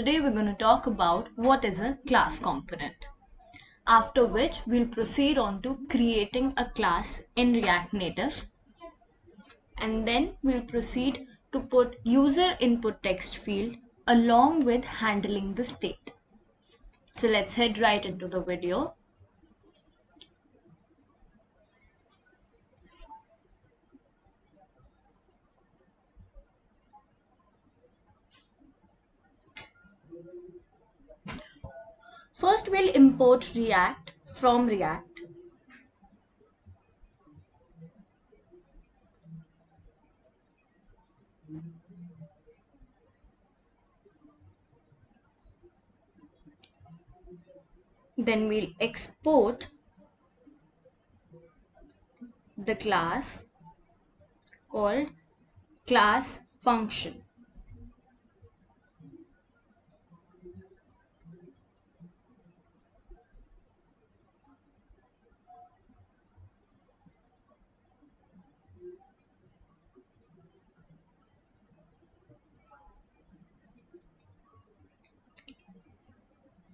today we're going to talk about what is a class component. After which we'll proceed on to creating a class in React Native. And then we'll proceed to put user input text field along with handling the state. So let's head right into the video. First, we'll import React from React. Then we'll export the class called class function.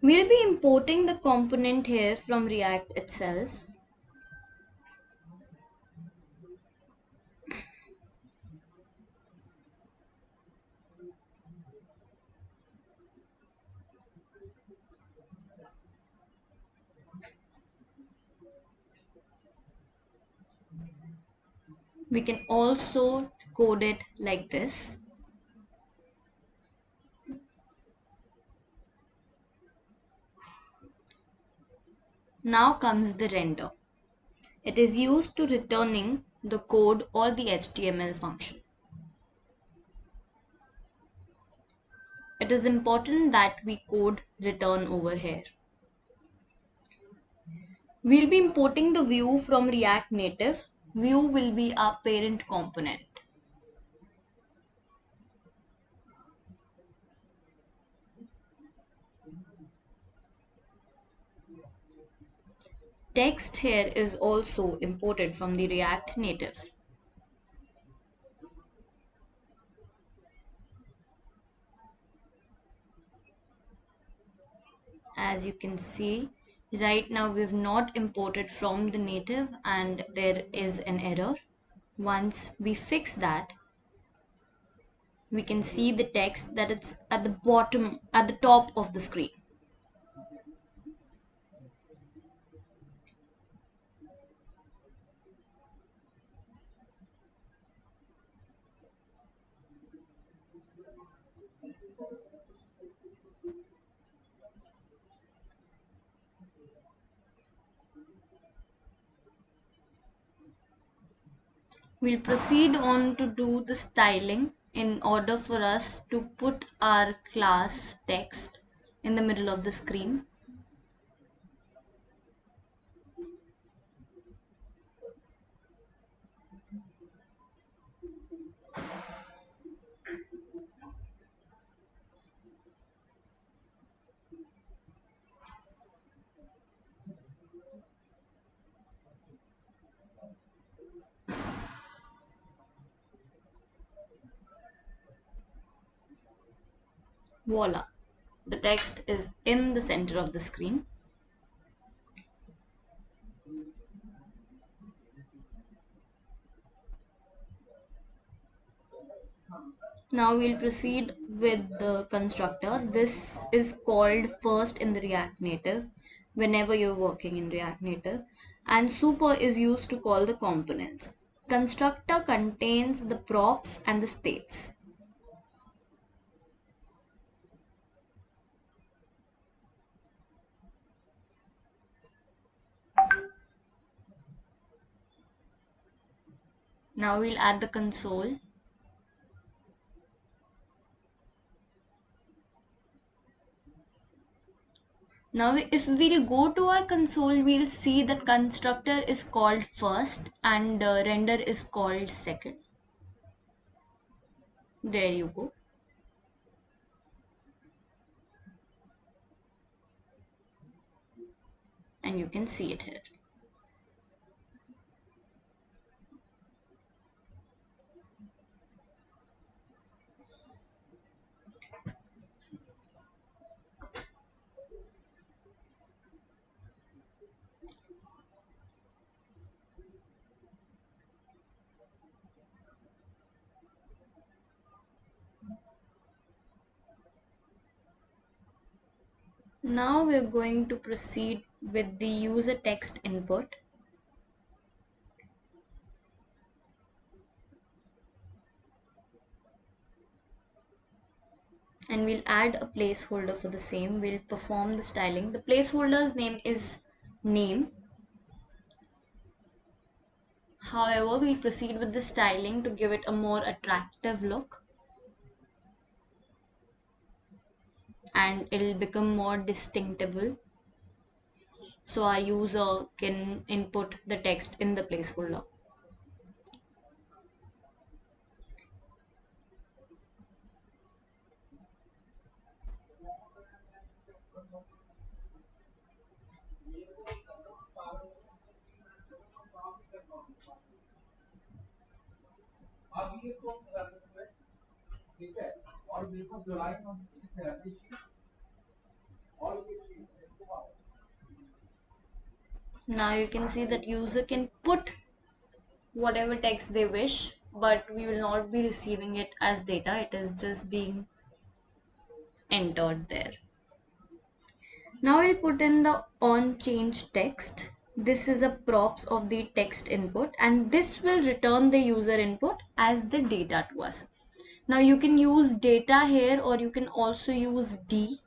We'll be importing the component here from React itself. We can also code it like this. Now comes the render. It is used to returning the code or the HTML function. It is important that we code return over here. We'll be importing the view from React Native. View will be our parent component. Text here is also imported from the React Native. As you can see, right now we've not imported from the native and there is an error. Once we fix that, we can see the text that it's at the top of the screen. We'll proceed on to do the styling in order for us to put our class text in the middle of the screen. Voila, the text is in the center of the screen. Now we'll proceed with the constructor. This is called first in the React Native whenever you're working in React Native, and super is used to call the components. Constructor contains the props and the states. Now we'll add the console. Now if we'll go to our console, we'll see that constructor is called first and render is called second. There you go. And you can see it here. Now we're going to proceed with the user text input. And we'll add a placeholder for the same. We'll perform the styling. The placeholder's name is name. However, we'll proceed with the styling to give it a more attractive look, and it'll become more distinctable, so our user can input the text in the placeholder. Now you can see that user can put whatever text they wish, but we will not be receiving it as data. It is just being entered there. Now we'll put in the on change text. This is a props of the text input, and this will return the user input as the data to us. Now you can use data here, or you can also use D.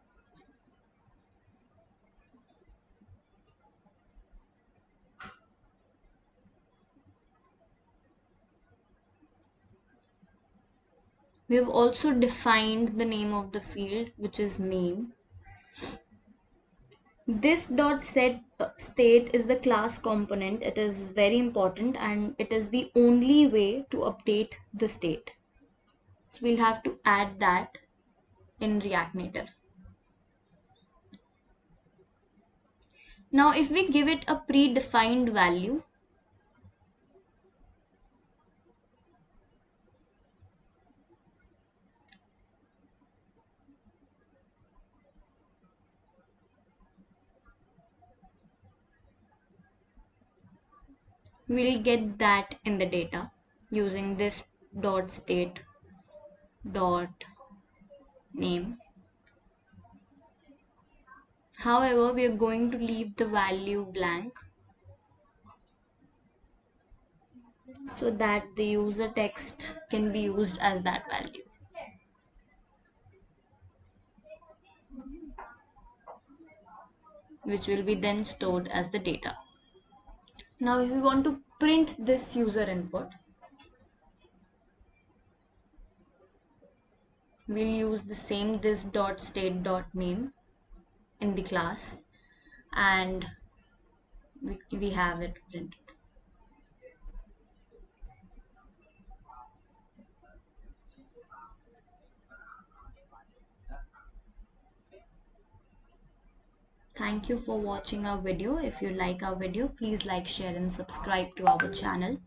We have also defined the name of the field, which is name. This dot set state is the class component. It is very important, and it is the only way to update the state. So we'll have to add that in React Native. Now if we give it a predefined value, we'll get that in the data using this dot state dot name. However, we are going to leave the value blank so that the user text can be used as that value, which will be then stored as the data. Now if we want to print this user input, we'll use the same this dot state dot name in the class, and we have it printed. Thank you for watching our video. If you like our video, please like, share and subscribe to our channel.